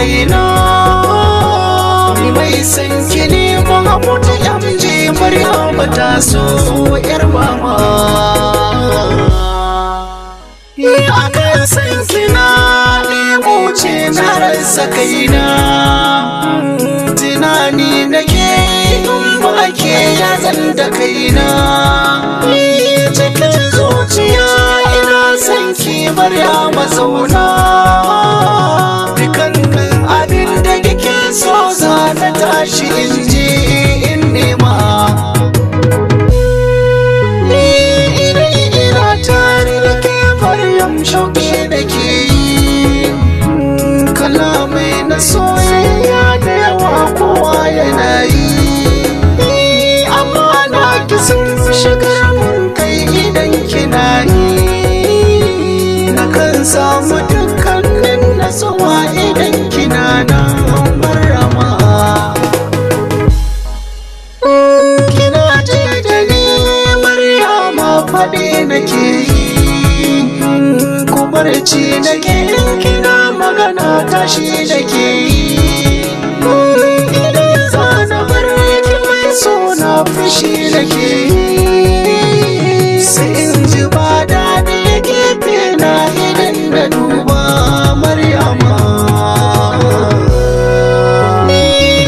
raina ni mai san ki ne Muhammadu MJ Maryama ta so yar mama akan san kina nemo ce na rasa kaina tunani nake in ba ke ya zan da kaina cikin zuciya ina san ki Maryama zauna dukkanin abin da kike so za na tashi in je in nema ina tare da ke Maryam shauƙi da ke yi kalamai na soyayya da yawa kowa yana yi amma na ki sun shigar mun kai idan kina yi na kan samu dukkanin nasuwa idan kina nan Maryama kina je da ni Maryama faɗi nake yi ku barci nake kina magana tashi nake yi idan zana bar ki mai suna fushi nake yi sai in ji ba daɗi gefe na idan na duba Maryama ni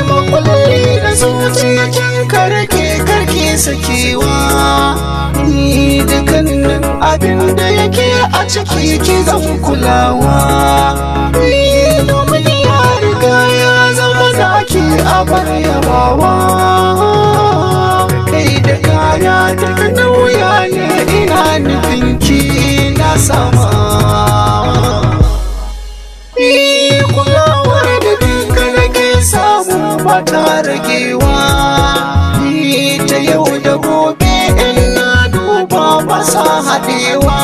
makulli da zuciyakin karki sakewa ni dukkanin abin da yake a ciki ki zan kulawa domin ya riga ya zama zaki a bar yabawa kai da kaya daga nauya ne ina nufin ki na sama kulawar da duka nake samu ba ta ragewa ta yau da gobe in na duba masa haɗewa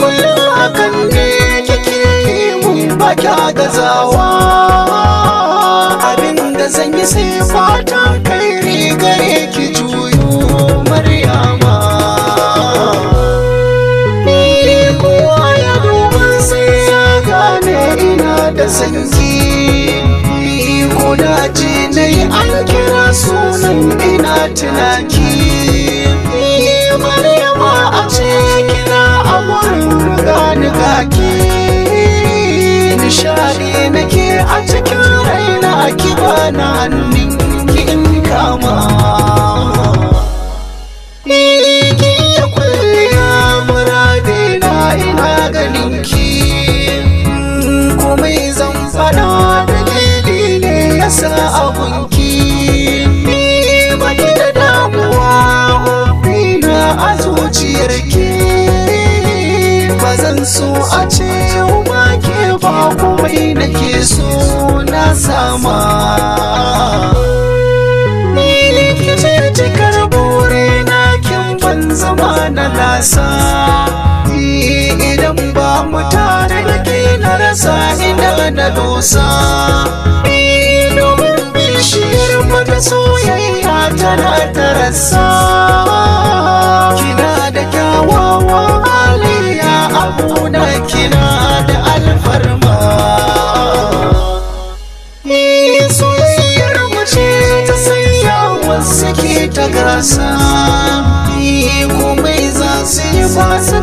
kullum hakan ne kike yi mun ba kya gazawa abinda zan yi sai fatan kairi gare ki juyo Maryama kowa ya duba sai ya gane ina da sanki ko da ji na yi an kira sunan ina tunaki Maryama a ce kina a wurin gani gaki nishadi nake a cikin raina ki bana hannun ki in kama ki ya kulliya muradina ina ganin ki komai zan fada dalili ne yasa abunki baki da damuwa a zuciyarki ba zan so a ce yau ba ke ba komai nake so na sama ni ki ce cikar bure na kin ban zama na lasa idan ba mu tare da ke na rasa ina na dosa domin bishiyar mata soyayya tana ta rasa kina da kyawawan haliya abuna kina da alfarma soyayyar mace ta sanya wasu ke ta gasa komai za su yi ba su